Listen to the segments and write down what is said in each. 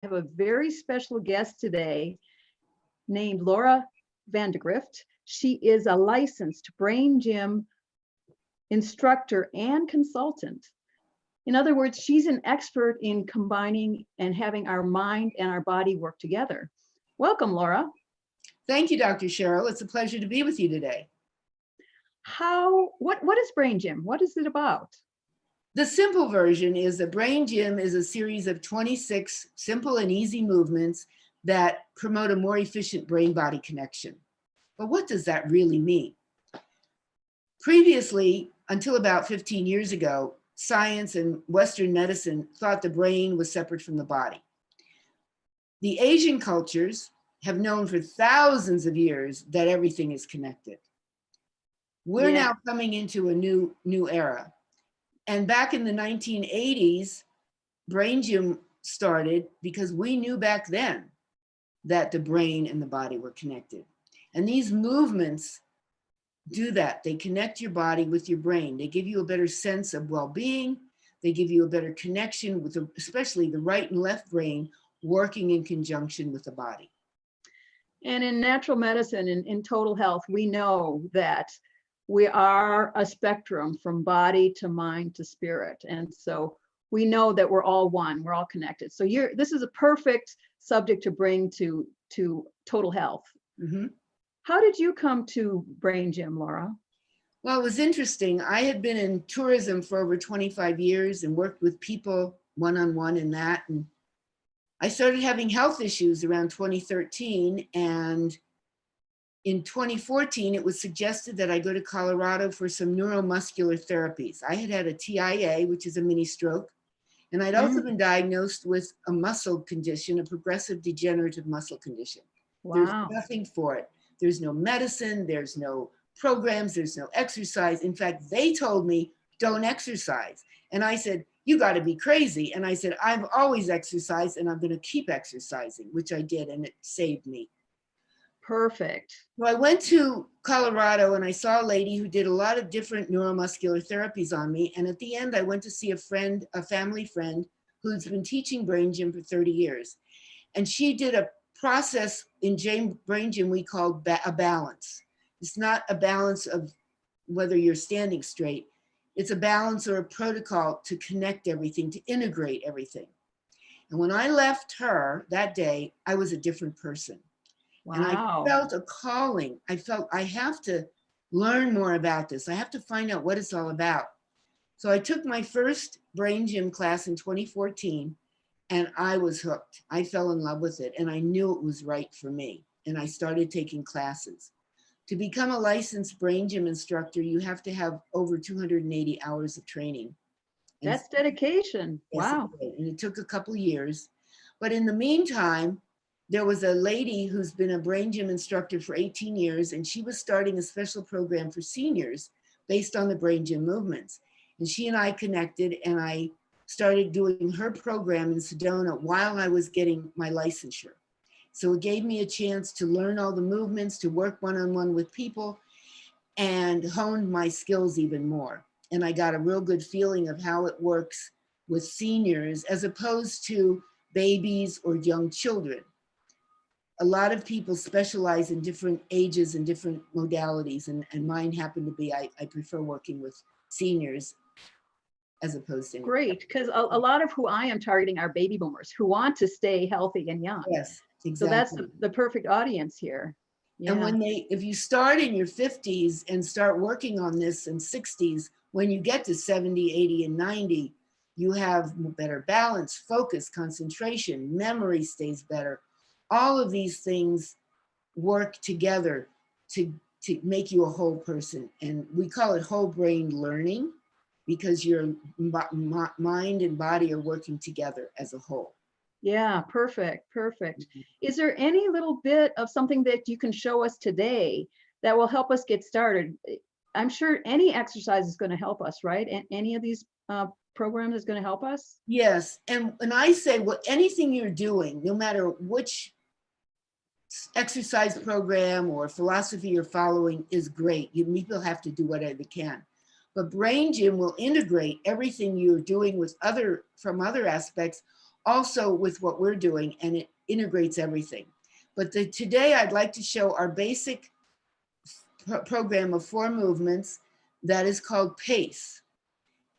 have a very special guest today named Laura Vandegrift. She is a licensed brain gym instructor and consultant. In other words, she's an expert in combining and having our mind and our body work together. Welcome, Laura. Thank you, Dr. Cheryl. It's a pleasure to be with you today. What is brain gym? What is it about? The simple version is that Brain Gym is a series of 26 simple and easy movements that promote a more efficient brain-body connection. But what does that really mean? Previously, until about 15 years ago, science and Western medicine thought the brain was separate from the body. The Asian cultures have known for thousands of years that everything is connected. We're now coming into a new era. And back in the 1980s, Brain Gym started because we knew back then that the brain and the body were connected. And these movements do that. They connect your body with your brain. They give you a better sense of well-being. They give you a better connection with especially the right and left brain working in conjunction with the body. And in natural medicine, in total health, we know that we are a spectrum from body to mind to spirit. And so we know that we're all one, we're all connected. So this is a perfect subject to bring to total health. Mm-hmm. How did you come to Brain Gym, Laura? Well, it was interesting. I had been in tourism for over 25 years and worked with people one-on-one in that. And I started having health issues around 2013. And in 2014, it was suggested that I go to Colorado for some neuromuscular therapies. I had a TIA, which is a mini stroke, and I'd also been diagnosed with a muscle condition, a progressive degenerative muscle condition. Wow. There's nothing for it. There's no medicine, there's no programs, there's no exercise. In fact, they told me, don't exercise. And I said, you gotta be crazy. And I said, I've always exercised and I'm gonna keep exercising, which I did, and it saved me. Perfect. So I went to Colorado and I saw a lady who did a lot of different neuromuscular therapies on me. And at the end, I went to see a family friend who's been teaching Brain Gym for 30 years. And she did a process in Brain Gym we call a balance. It's not a balance of whether you're standing straight. It's a balance or a protocol to connect everything, to integrate everything. And when I left her that day, I was a different person. Wow. And I felt a calling. I felt I have to learn more about this. I have to find out what it's all about. So I took my first Brain Gym class in 2014 and I was hooked. I fell in love with it and I knew it was right for me. And I started taking classes. To become a licensed Brain Gym instructor, you have to have over 280 hours of training. That's dedication. Yes, wow. And it took a couple of years. But in the meantime, there was a lady who's been a Brain Gym instructor for 18 years, and she was starting a special program for seniors based on the Brain Gym movements. And she and I connected, and I started doing her program in Sedona while I was getting my licensure. So it gave me a chance to learn all the movements, to work one-on-one with people, and honed my skills even more. And I got a real good feeling of how it works with seniors as opposed to babies or young children. A lot of people specialize in different ages and different modalities, and mine happen to be, I prefer working with seniors as opposed to. Great, because a lot of who I am targeting are baby boomers who want to stay healthy and young. Yes, exactly. So that's the perfect audience here. Yeah. And if you start in your 50s and start working on this in 60s, when you get to 70, 80, and 90, you have better balance, focus, concentration, memory stays better. All of these things work together to make you a whole person. And we call it whole brain learning because your mind and body are working together as a whole. Yeah, perfect, perfect. Is there any little bit of something that you can show us today that will help us get started? I'm sure any exercise is going to help us, right? And any of these programs is going to help us? Yes, and I say, well, anything you're doing, no matter which exercise program or philosophy you're following is great. People have to do whatever they can. But Brain Gym will integrate everything you're doing with from other aspects, also with what we're doing, and it integrates everything. But today I'd like to show our basic program of 4 movements that is called PACE.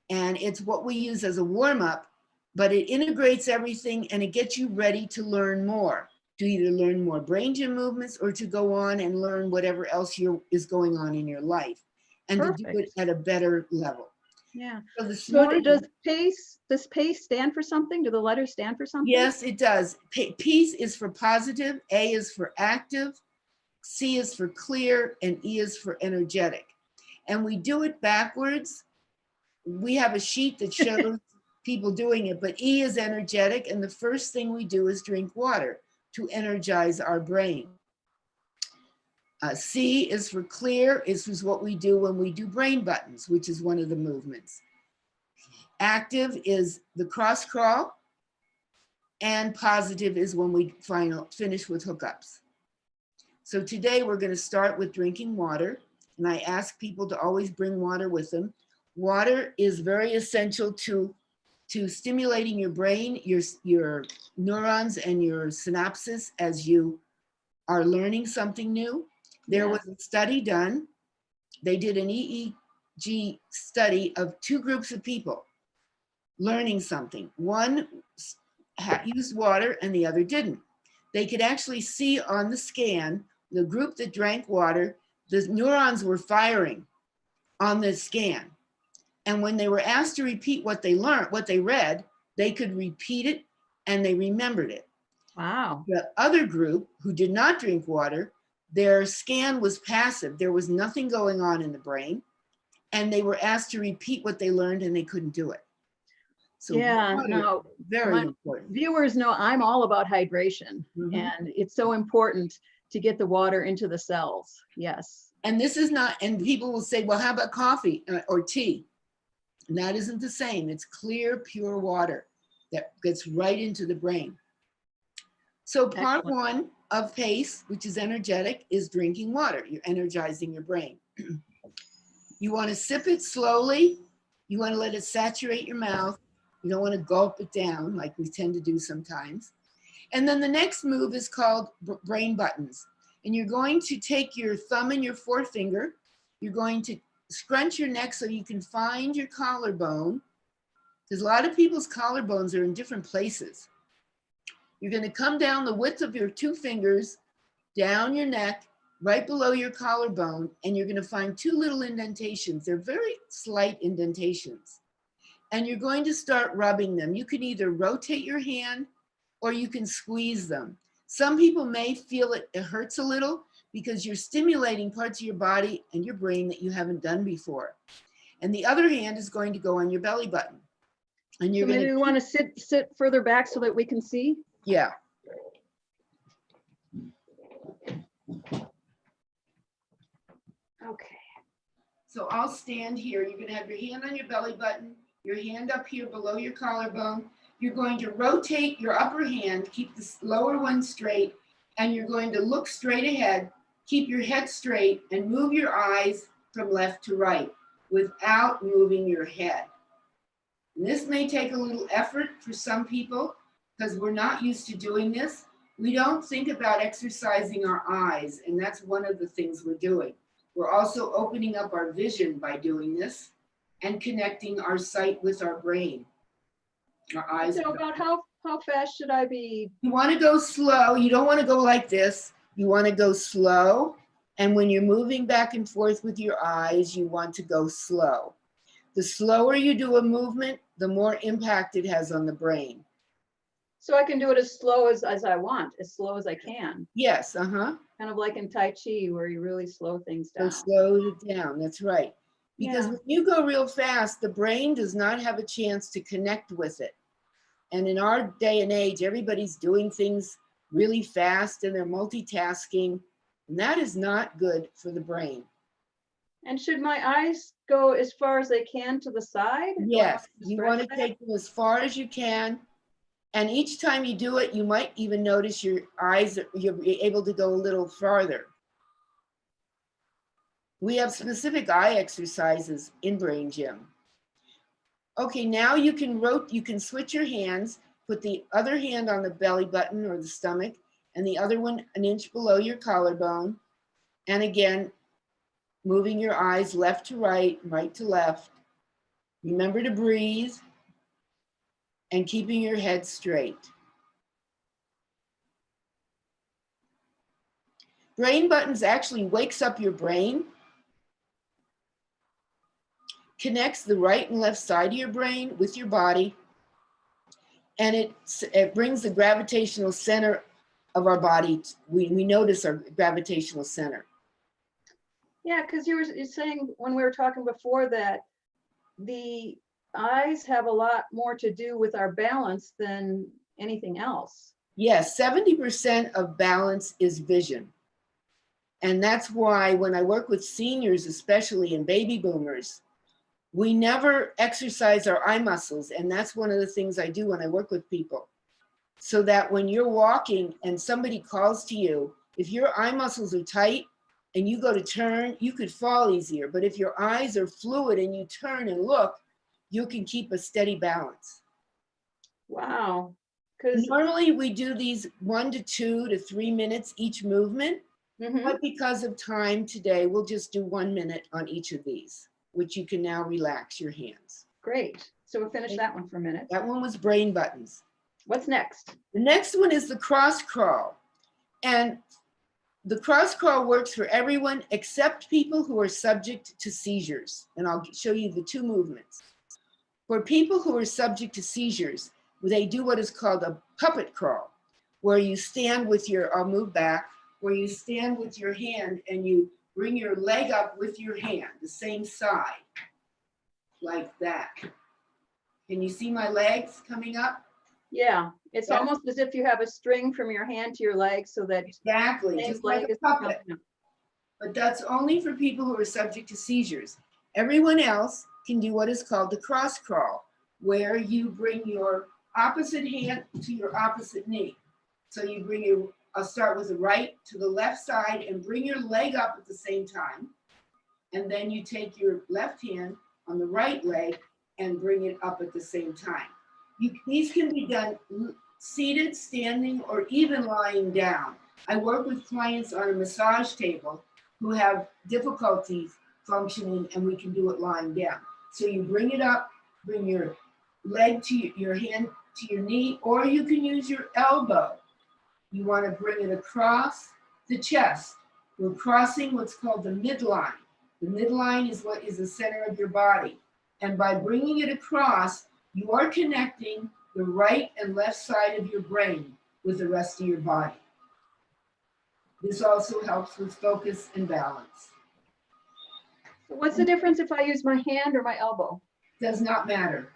And it's what we use as a warm-up, but it integrates everything and it gets you ready to learn more, to either learn more brain gym movements or to go on and learn whatever else is going on in your life, and Perfect. to do it at a better level. Yeah. So this So morning, does PACE stand for something? Do the letters stand for something? yes, it does. Peace is for positive, A is for active, C is for clear, and E is for energetic. And we do it backwards. We have a sheet that shows people doing it, but E is energetic, and the first thing we do is drink water to energize our brain. C is for clear. This is what we do when we do brain buttons, which is one of the movements. Active is the cross crawl, and positive is when we finish with hookups. So today we're going to start with drinking water, and I ask people to always bring water with them. Water is very essential to stimulating your brain, your neurons and your synapses as you are learning something new. There was a study done. They did an EEG study of 2 groups of people learning something. One used water and the other didn't. They could actually see on the scan, the group that drank water, the neurons were firing on the scan. And when they were asked to repeat what they learned, what they read, they could repeat it and they remembered it. Wow. The other group who did not drink water, their scan was passive. There was nothing going on in the brain. And they were asked to repeat what they learned and they couldn't do it. So yeah, water, no, very important. Viewers know I'm all about hydration, and it's so important to get the water into the cells. Yes. And this is not, and people will say, well, how about coffee or tea? And that isn't the same. It's clear, pure water that gets right into the brain. So part 1 of PACE, which is energetic, is drinking water. You're energizing your brain. You want to sip it slowly. You want to let it saturate your mouth. You don't want to gulp it down like we tend to do sometimes. And then the next move is called brain buttons. And you're going to take your thumb and your forefinger. You're going to scrunch your neck so you can find your collarbone, because a lot of people's collarbones are in different places. You're going to come down the width of your 2 fingers, down your neck, right below your collarbone, and you're going to find 2 little indentations. They're very slight indentations. And you're going to start rubbing them. You can either rotate your hand or you can squeeze them. Some people may feel it hurts a little because you're stimulating parts of your body and your brain that you haven't done before. And the other hand is going to go on your belly button. And you're maybe we want to sit further back so that we can see. Yeah. Okay. So I'll stand here. You're going to have your hand on your belly button, your hand up here below your collarbone. You're going to rotate your upper hand, keep the lower one straight, and you're going to look straight ahead, keep your head straight, and move your eyes from left to right without moving your head. And this may take a little effort for some people because we're not used to doing this. We don't think about exercising our eyes, and that's one of the things we're doing. We're also opening up our vision by doing this and connecting our sight with our brain. Our eyes. So about how fast should I be? You want to go slow. You don't want to go like this. You want to go slow. And when you're moving back and forth with your eyes, you want to go slow. The slower you do a movement, the more impact it has on the brain. So I can do it as slow as I want, as slow as I can. Yes, Kind of like in Tai Chi where you really slow things down. So slow it down, that's right. Because when you go real fast, the brain does not have a chance to connect with it. And in our day and age, everybody's doing things really fast and they're multitasking. And that is not good for the brain. And should my eyes go as far as they can to the side? Yes, you want to take them as far as you can. And each time you do it, you might even notice your eyes, you'll be able to go a little farther. We have specific eye exercises in Brain Gym. Okay, now you can switch your hands, Put the other hand on the belly button or the stomach, and the other one an inch below your collarbone. And again, moving your eyes left to right, right to left. Remember to breathe and keeping your head straight. Brain buttons actually wakes up your brain, connects the right and left side of your brain with your body, and it brings the gravitational center of our body. We notice our gravitational center. Yeah, because you're saying when we were talking before that the eyes have a lot more to do with our balance than anything else. Yes, 70% of balance is vision. And that's why when I work with seniors, especially and baby boomers, we never exercise our eye muscles. And that's one of the things I do when I work with people. So that when you're walking and somebody calls to you, if your eye muscles are tight and you go to turn, you could fall easier. But if your eyes are fluid and you turn and look, you can keep a steady balance. Wow. Because normally we do these 1 to 2 to 3 minutes each movement. But because of time today, we'll just do 1 minute on each of these, which you can now relax your hands. Great. So we'll finish that one for a minute. That one was brain buttons. What's next? The next one is the cross crawl. And the cross crawl works for everyone except people who are subject to seizures. And I'll show you the two movements. For people who are subject to seizures, they do what is called a puppet crawl, where you stand with your, I'll move back, where you stand with your hand and you bring your leg up with your hand, the same side, like that. Can you see my legs coming up? Yeah, it's almost as if you have a string from your hand to your leg so that exactly, just like a puppet. But that's only for people who are subject to seizures. Everyone else can do what is called the cross crawl, where you bring your opposite hand to your opposite knee. So you bring your, I'll start with the right to the left side and bring your leg up at the same time. And then you take your left hand on the right leg and bring it up at the same time. These can be done seated, standing, or even lying down. I work with clients on a massage table who have difficulties functioning, and we can do it lying down. So you bring it up, bring your leg to your hand to your knee, or you can use your elbow. You want to bring it across the chest. We're crossing what's called the midline. The midline is what is the center of your body. And by bringing it across, you are connecting the right and left side of your brain with the rest of your body. This also helps with focus and balance. So what's the difference if I use my hand or my elbow? Does not matter.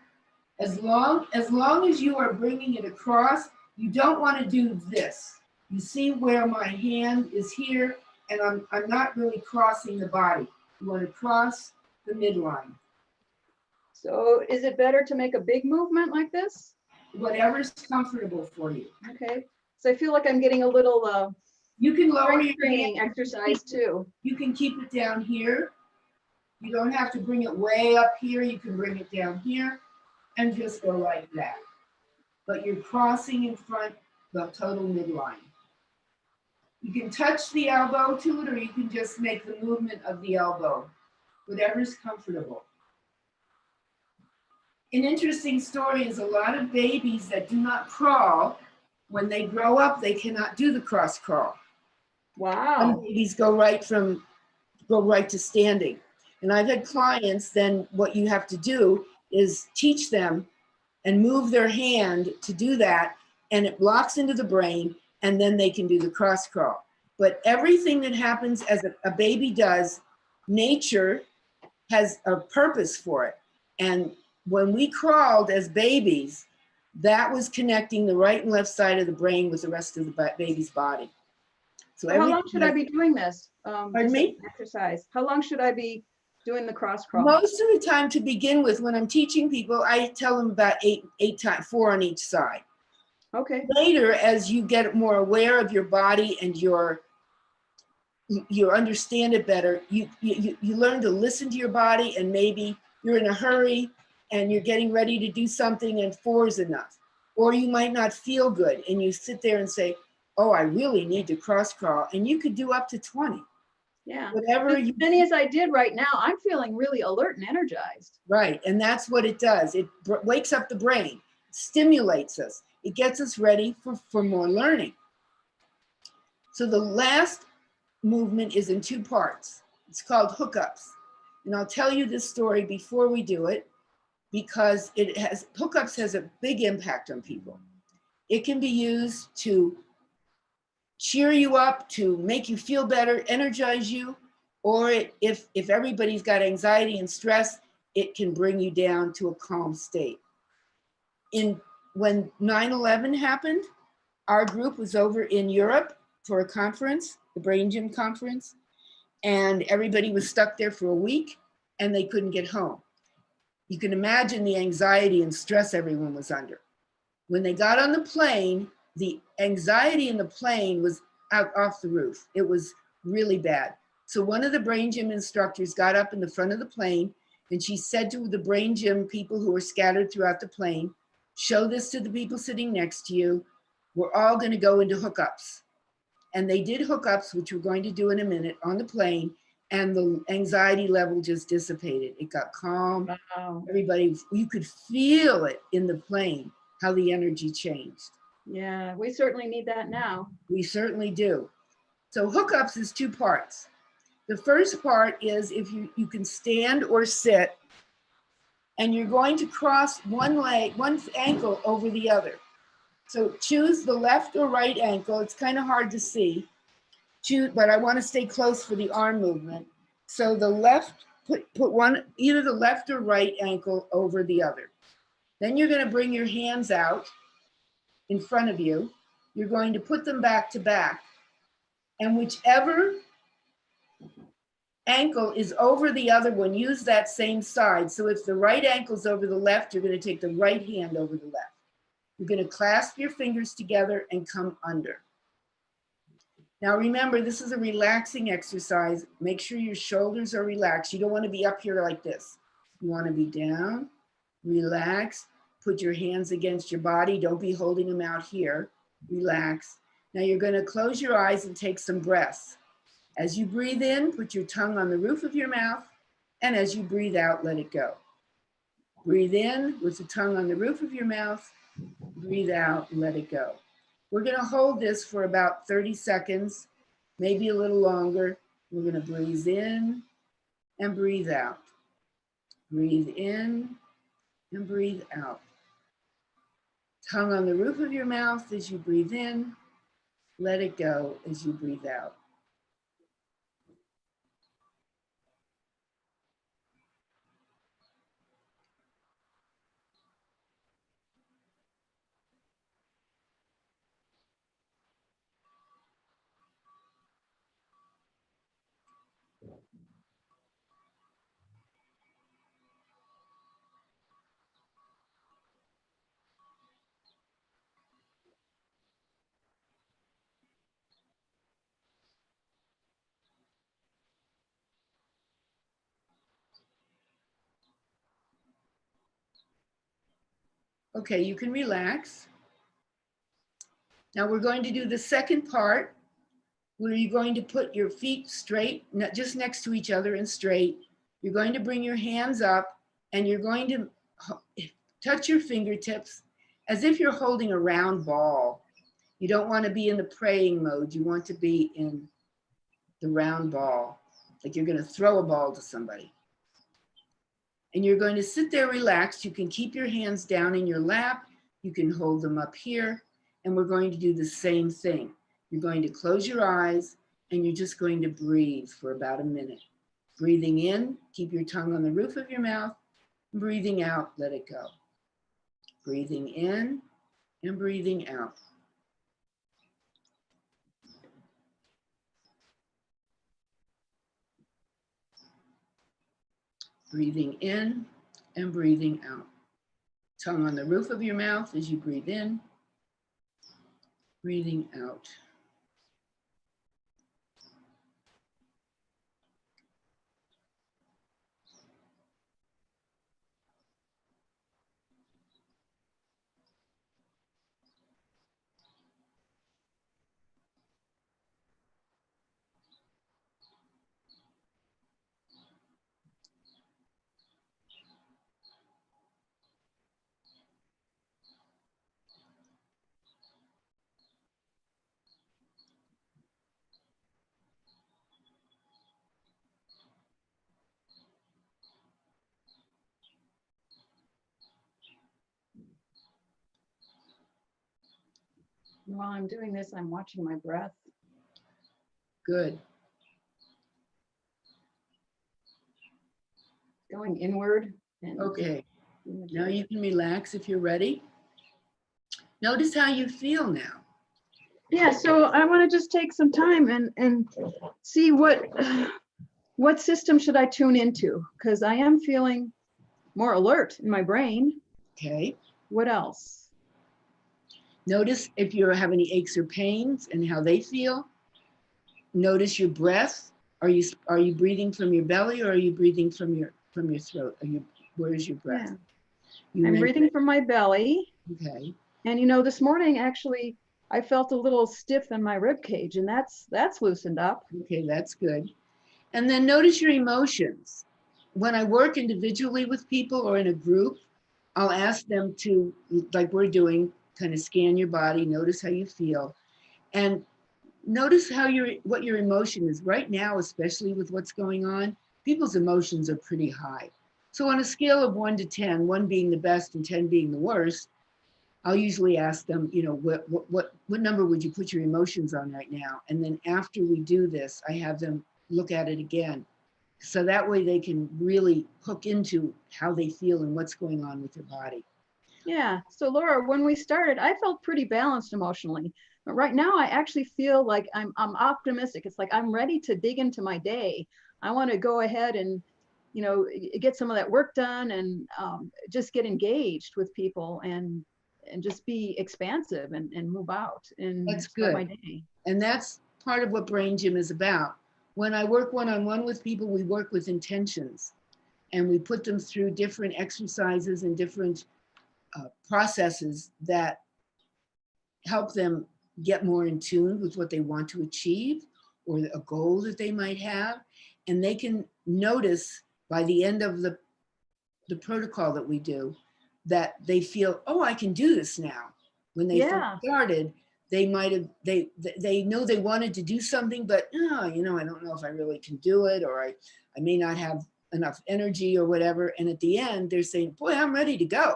As long as you are bringing it across, you don't want to do this. You see where my hand is here, and I'm not really crossing the body. You want to cross the midline. So is it better to make a big movement like this? Whatever's comfortable for you. Okay. So I feel like I'm getting a little you can lower your training exercise too. You can keep it down here. You don't have to bring it way up here. You can bring it down here and just go like that. But you're crossing in front the total midline. You can touch the elbow to it, or you can just make the movement of the elbow, whatever's comfortable. An interesting story is a lot of babies that do not crawl, when they grow up, they cannot do the cross crawl. Wow. Some babies go right to standing. And I've had clients, then what you have to do is teach them and move their hand to do that, and it locks into the brain, and then they can do the cross crawl. But everything that happens as a baby does, nature has a purpose for it. And when we crawled as babies, that was connecting the right and left side of the brain with the rest of the baby's body. So how long should I be doing this? Pardon me? Exercise. How long should I be doing the cross crawl? Most of the time, to begin with, when I'm teaching people, I tell them about eight times, 4 on each side. Okay. Later, as you get more aware of your body and you understand it better, you learn to listen to your body, and maybe you're in a hurry and you're getting ready to do something and 4 is enough. Or you might not feel good and you sit there and say, oh, I really need to cross crawl. And you could do up to 20. Yeah. Whatever As you many as I did right now, I'm feeling really alert and energized. Right. And that's what it does. It wakes up the brain, stimulates us. It gets us ready for more learning. So the last movement is in two parts. It's called hookups. And I'll tell you this story before we do it because hookups has a big impact on people. It can be used to cheer you up, to make you feel better, energize you, or if everybody's got anxiety and stress, it can bring you down to a calm state. When 9/11 happened, our group was over in Europe for a conference, the Brain Gym conference, and everybody was stuck there for a week and they couldn't get home. You can imagine the anxiety and stress everyone was under. When they got on the plane, the anxiety in the plane was out off the roof. It was really bad. So one of the Brain Gym instructors got up in the front of the plane and she said to the Brain Gym people who were scattered throughout the plane, show this to the people sitting next to you. We're all going to go into hookups. And they did hookups, which we're going to do in a minute, on the plane, and the anxiety level just dissipated. It got calm. Wow. Everybody, you could feel it in the plane, how the energy changed. Yeah, we certainly need that now. We certainly do. So hookups is two parts. The first part is if you can stand or sit, and you're going to cross one ankle over the other. So choose the left or right ankle. It's kind of hard to see, but I want to stay close for the arm movement. So the left, put one, either the left or right ankle over the other. Then you're going to bring your hands out in front of you. You're going to put them back to back. And whichever ankle is over the other one, use that same side. So if the right ankle's over the left, you're going to take the right hand over the left. You're going to clasp your fingers together and come under. Now remember, this is a relaxing exercise. Make sure your shoulders are relaxed. You don't want to be up here like this. You want to be down, relax, put your hands against your body. Don't be holding them out here. Relax. Now you're going to close your eyes and take some breaths. As you breathe in, put your tongue on the roof of your mouth, and as you breathe out, let it go. Breathe in with the tongue on the roof of your mouth, breathe out, let it go. We're going to hold this for about 30 seconds, maybe a little longer. We're going to breathe in and breathe out. Breathe in and breathe out. Tongue on the roof of your mouth as you breathe in, let it go as you breathe out. Okay, you can relax. Now we're going to do the second part where you're going to put your feet straight, just next to each other and straight. You're going to bring your hands up and you're going to touch your fingertips as if you're holding a round ball. You don't want to be in the praying mode. You want to be in the round ball, like you're going to throw a ball to somebody. And you're going to sit there relaxed. You can keep your hands down in your lap. You can hold them up here. And we're going to do the same thing. You're going to close your eyes and you're just going to breathe for about a minute. Breathing in, keep your tongue on the roof of your mouth. Breathing out, let it go. Breathing in and breathing out. Breathing in and breathing out. Tongue on the roof of your mouth as you breathe in. Breathing out. While I'm doing this, I'm watching my breath. Good. Going inward. And Okay. Now you can relax if you're ready. Notice how you feel now. Yeah, so I want to just take some time and see what system should I tune into, because I am feeling more alert in my brain. Okay. What else? Notice if you have any aches or pains and how they feel. Notice your breath. Are you breathing from your belly, or are you breathing from your throat? Where's your breath? Yeah. I'm breathing from my belly. Okay. And you know, this morning actually I felt a little stiff in my rib cage, and that's loosened up. Okay, that's good. And then notice your emotions. When I work individually with people or in a group, I'll ask them to, like we're doing, kind of scan your body, notice how you feel, and notice what your emotion is. Right now, especially with what's going on, people's emotions are pretty high. So on a scale of 1 to 10, 1 being the best and 10 being the worst, I'll usually ask them, you know, what number would you put your emotions on right now? And then after we do this, I have them look at it again. So that way they can really hook into how they feel and what's going on with their body. Yeah. So Laura, when we started, I felt pretty balanced emotionally. But right now I actually feel like I'm optimistic. It's like I'm ready to dig into my day. I want to go ahead and, you know, get some of that work done, and just get engaged with people and just be expansive and move out and That's start good. my day. And that's part of what Brain Gym is about. When I work one-on-one with people, we work with intentions, and we put them through different exercises and different processes that help them get more in tune with what they want to achieve or a goal that they might have. And they can notice by the end of the protocol that we do that they feel, oh, I can do this now. When they first started, they might have, they know they wanted to do something, but oh, you know, I don't know if I really can do it, or I may not have enough energy or whatever. And at the end, they're saying, boy, I'm ready to go.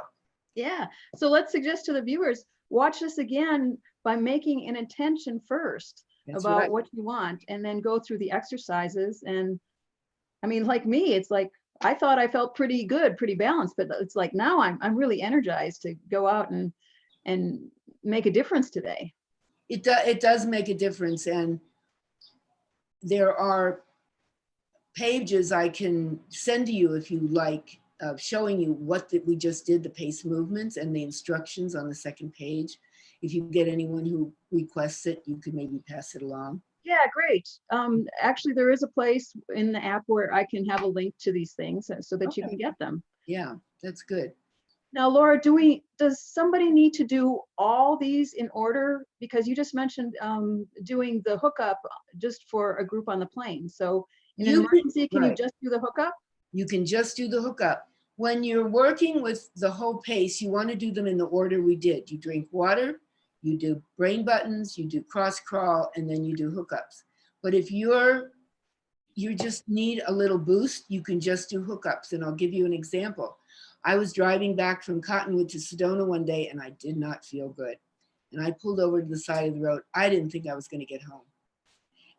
Yeah. So let's suggest to the viewers, watch this again by making an intention first. That's about right. What you want, and then go through the exercises. And I mean, like me, it's like, I thought I felt pretty good, pretty balanced, but it's like now I'm really energized to go out and make a difference today. It does make a difference. And there are pages I can send to you if you like, showing you what we just did, the pace movements and the instructions on the second page. If you get anyone who requests it, you could maybe pass it along. Yeah, great. Actually, there is a place in the app where I can have a link to these things so that you can get them. Yeah, that's good. Now, Laura, does somebody need to do all these in order? Because you just mentioned doing the hookup just for a group on the plane. So in an emergency, can you just do the hookup? You can just do the hookup. When you're working with the whole pace, you want to do them in the order we did. You drink water, you do brain buttons, you do cross crawl, and then you do hookups. But if you just need a little boost, you can just do hookups. And I'll give you an example. I was driving back from Cottonwood to Sedona one day, and I did not feel good. And I pulled over to the side of the road. I didn't think I was going to get home.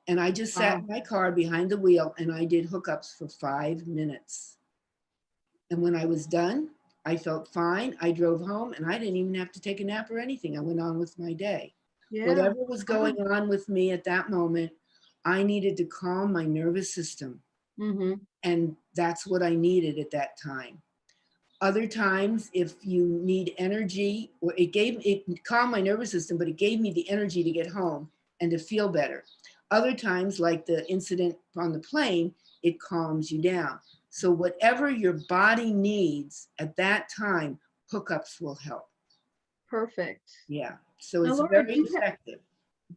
And I just sat in my car behind the wheel, and I did hookups for 5 minutes. And when I was done, I felt fine. I drove home, and I didn't even have to take a nap or anything. I went on with my day. Yeah. Whatever was going on with me at that moment, I needed to calm my nervous system. Mm-hmm. And that's what I needed at that time. Other times, if you need energy, or it calmed my nervous system, but it gave me the energy to get home and to feel better. Other times, like the incident on the plane, it calms you down. So whatever your body needs at that time, hookups will help. Perfect. Yeah, so it's very effective.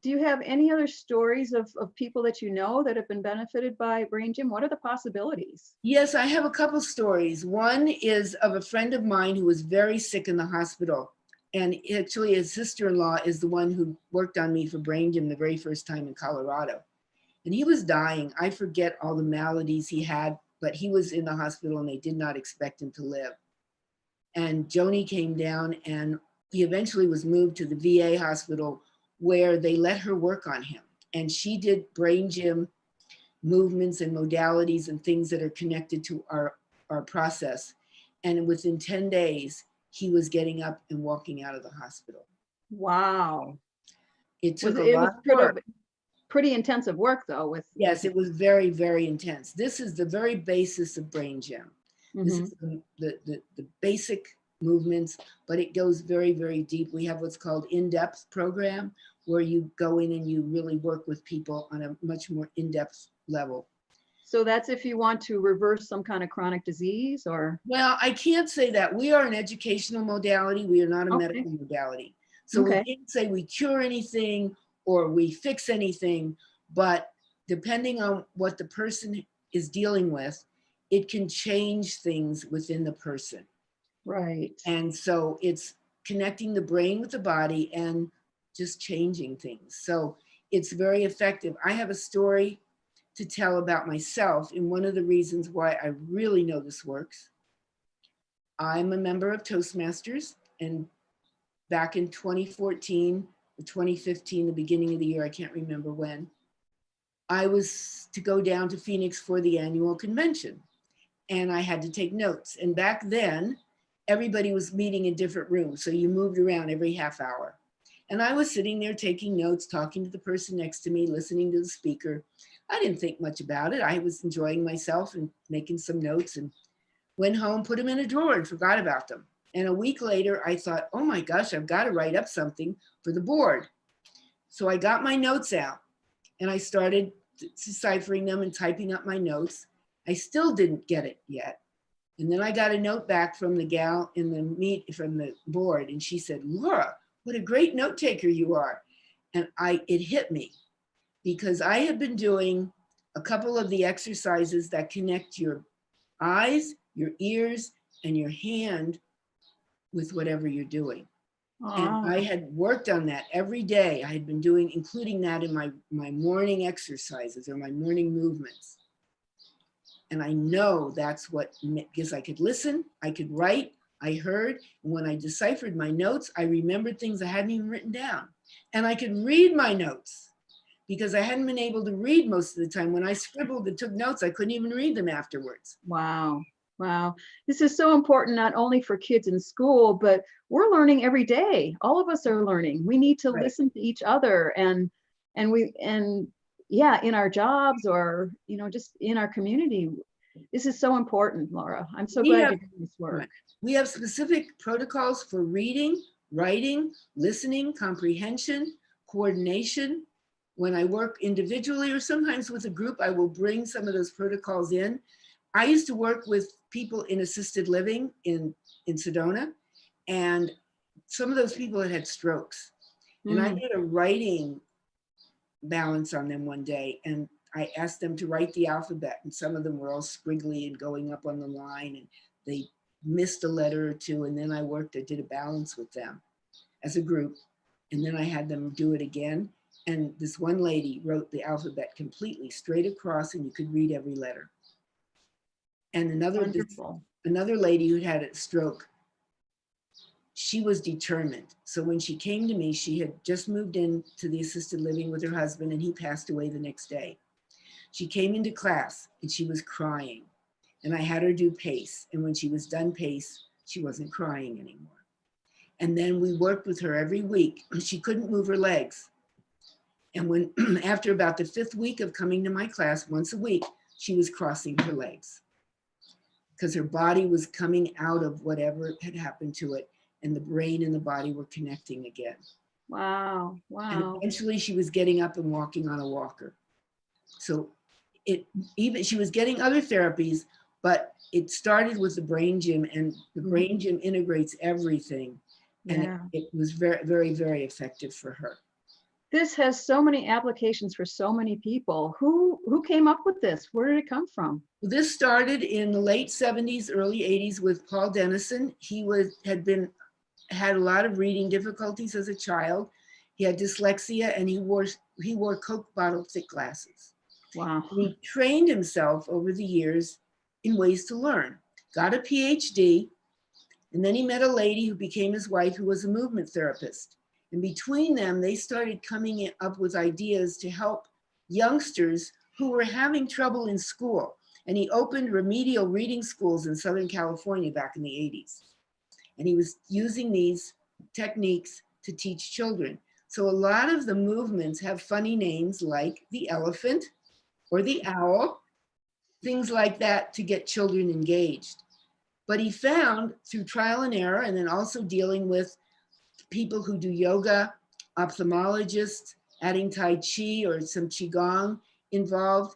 Do you have any other stories of people that you know that have been benefited by Brain Gym? What are the possibilities? Yes, I have a couple stories. One is of a friend of mine who was very sick in the hospital. And actually his sister-in-law is the one who worked on me for Brain Gym the very first time in Colorado. And he was dying. I forget all the maladies he had, but he was in the hospital and they did not expect him to live. And Joni came down, and he eventually was moved to the VA hospital where they let her work on him. And she did brain gym movements and modalities and things that are connected to our process. And within 10 days, he was getting up and walking out of the hospital. Wow. It took a It was lot of work. pretty intensive work though with. Yes, it was very, very intense. This is the very basis of brain gym. This is the basic movements, but it goes very, very deep. We have what's called in-depth program, where you go in and you really work with people on a much more in-depth level. So that's if you want to reverse some kind of chronic disease or? Well, I can't say that. We are an educational modality. We are not a medical modality. So we can't say we cure anything or we fix anything, but depending on what the person is dealing with, it can change things within the person. Right. And so it's connecting the brain with the body and just changing things. So it's very effective. I have a story to tell about myself, and one of the reasons why I really know this works. I'm a member of Toastmasters, and back in 2014 or 2015, the beginning of the year, I can't remember when, I was to go down to Phoenix for the annual convention, and I had to take notes. And back then, everybody was meeting in different rooms, so you moved around every half hour. And I was sitting there taking notes, talking to the person next to me, listening to the speaker. I didn't think much about it. I was enjoying myself and making some notes, and went home, put them in a drawer and forgot about them. And a week later, I thought, oh my gosh, I've got to write up something for the board. So I got my notes out and I started deciphering them and typing up my notes. I still didn't get it yet. And then I got a note back from the gal in the from the board, and she said, Laura, what a great note taker you are. And it hit me, because I had been doing a couple of the exercises that connect your eyes, your ears, and your hand with whatever you're doing. And I had worked on that every day. I had been doing, including that in my morning exercises or my morning movements. And I know that's what, because I could listen, I could write, I heard, and when I deciphered my notes, I remembered things I hadn't even written down. And I could read my notes, because I hadn't been able to read most of the time. When I scribbled and took notes, I couldn't even read them afterwards. Wow. Wow. This is so important, not only for kids in school, but we're learning every day. All of us are learning. We need to listen to each other and yeah, in our jobs or, just in our community. This is so important, Laura. I'm so glad you're doing this work. We have specific protocols for reading, writing, listening, comprehension, coordination. When I work individually or sometimes with a group, I will bring some of those protocols in. I used to work with people in assisted living in Sedona, and some of those people had strokes. And I did a writing balance on them one day, and I asked them to write the alphabet, and some of them were all squiggly and going up on the line, and they missed a letter or two. And then I did a balance with them as a group, and then I had them do it again. And this one lady wrote the alphabet completely straight across, and you could read every letter. And another lady who had a stroke, she was determined. So when she came to me, she had just moved into the assisted living with her husband, and he passed away the next day. She came into class and she was crying, and I had her do pace. And when she was done pace, she wasn't crying anymore. And then we worked with her every week. She couldn't move her legs. And when, after about the 5th week of coming to my class once a week, she was crossing her legs, because her body was coming out of whatever had happened to it, and the brain and the body were connecting again. Wow, wow. And eventually she was getting up and walking on a walker. So she was getting other therapies, but it started with the brain gym, and the brain gym integrates everything. And it was very, very, very effective for her. This has so many applications for so many people. Who came up with this? Where did it come from? This started in the late 70s, early 80s with Paul Dennison. He had a lot of reading difficulties as a child. He had dyslexia, and he wore Coke bottle thick glasses. Wow. And he trained himself over the years in ways to learn, got a PhD, and then he met a lady who became his wife, who was a movement therapist. And between them, they started coming up with ideas to help youngsters who were having trouble in school. And he opened remedial reading schools in Southern California back in the 80s. And he was using these techniques to teach children. So a lot of the movements have funny names like the elephant or the owl, things like that to get children engaged. But he found through trial and error, and then also dealing with people who do yoga, ophthalmologists, adding Tai Chi or some Qigong involved,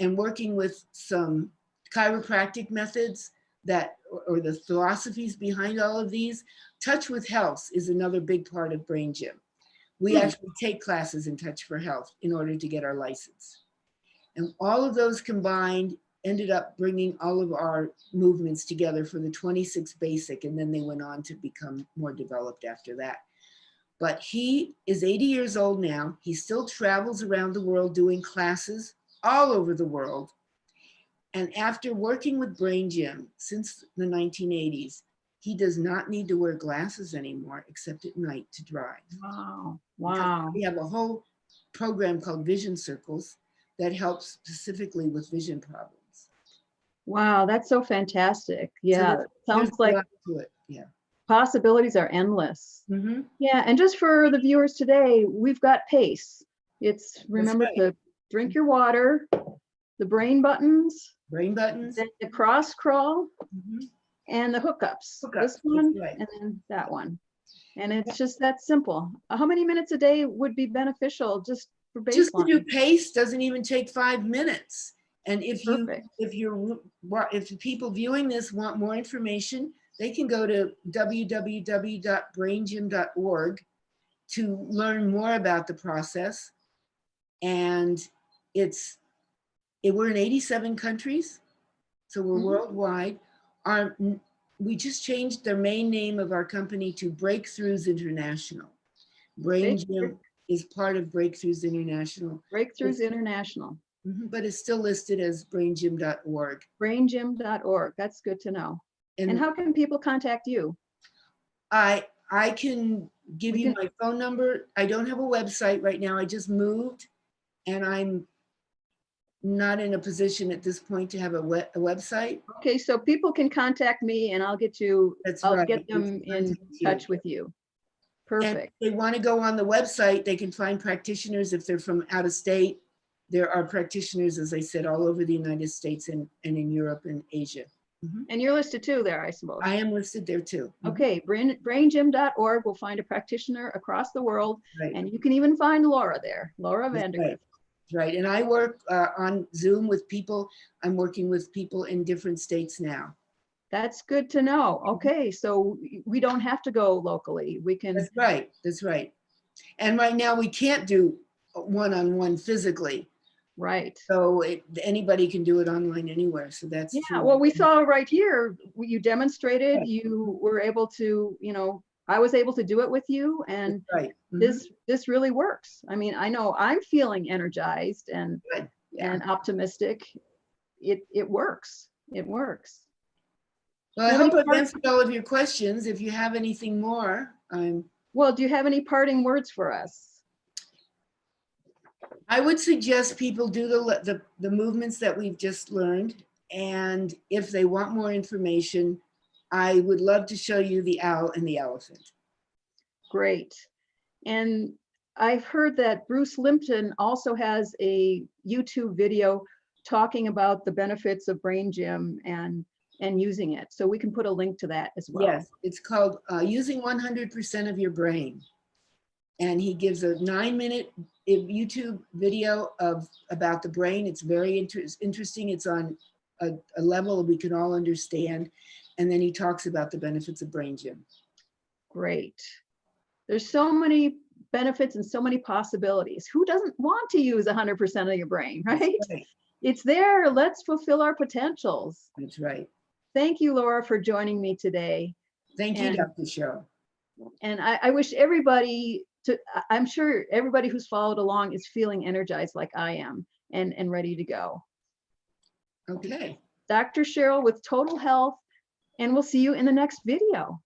and working with some chiropractic methods that, or the philosophies behind all of these. Touch with Health is another big part of Brain Gym. We actually take classes in Touch for Health in order to get our license. And all of those combined ended up bringing all of our movements together for the 26 basic, and then they went on to become more developed after that. But he is 80 years old now. He still travels around the world doing classes all over the world. And after working with Brain Gym since the 1980s, he does not need to wear glasses anymore except at night to drive. Wow. Wow. We have a whole program called Vision Circles that helps specifically with vision problems. Wow, that's so fantastic. Yeah, sounds There's a like lot to it. Yeah. possibilities are endless. Mm-hmm. Yeah, and just for the viewers today, we've got PACE. It's remember right. to drink your water, the brain buttons, Brain buttons. then the cross crawl, Mm-hmm. and the hookups. Hookups, This one that's right. and then that one. And it's just that simple. How many minutes a day would be beneficial just for baseline? Just to do PACE doesn't even take 5 minutes. And if Perfect. if people viewing this want more information, they can go to www.braingym.org to learn more about the process. And we're in 87 countries, so we're worldwide. We just changed the main name of our company to Breakthroughs International. Brain Gym is part of Breakthroughs International. Breakthroughs International. But it's still listed as braingym.org. Braingym.org. That's good to know. And how can people contact you? I can give you my phone number. I don't have a website right now. I just moved, and I'm not in a position at this point to have a website. Okay, so people can contact me, and I'll get you. I'll get them in touch with you. Perfect. And if they want to go on the website, they can find practitioners if they're from out of state. There are practitioners, as I said, all over the United States and in Europe and Asia. And you're listed too there, I suppose. I am listed there too. Okay, braingym.org will find a practitioner across the world, Right. And you can even find Laura there, Laura Vandegrift. Right, and I work on Zoom with people. I'm working with people in different states now. That's good to know. Okay, so we don't have to go locally. We can. That's right, that's right. And right now we can't do one-on-one physically. Right. So anybody can do it online anywhere. So that's yeah. Well, we saw right here. You demonstrated. Right. You were able to. I was able to do it with you, and right. This really works. I mean, I know I'm feeling energized and and optimistic. It works. It works. Well, I hope I've answered all of your questions. If you have anything more, well, do you have any parting words for us? I would suggest people do the movements that we've just learned. And if they want more information, I would love to show you the owl and the elephant. Great. And I've heard that Bruce Limpton also has a YouTube video talking about the benefits of Brain Gym and using it. So we can put a link to that as well. Yes, it's called Using 100% of Your Brain. And he gives a 9-minute YouTube video about the brain. It's very interesting. It's on a level we can all understand. And then he talks about the benefits of Brain Gym. Great. There's so many benefits and so many possibilities. Who doesn't want to use 100% of your brain, right? That's right. It's there. Let's fulfill our potentials. That's right. Thank you, Laura, for joining me today. Thank you, Dr. Cheryl. And I wish everybody I'm sure everybody who's followed along is feeling energized like I am and ready to go. Okay. Dr. Cheryl with Total Health, and we'll see you in the next video.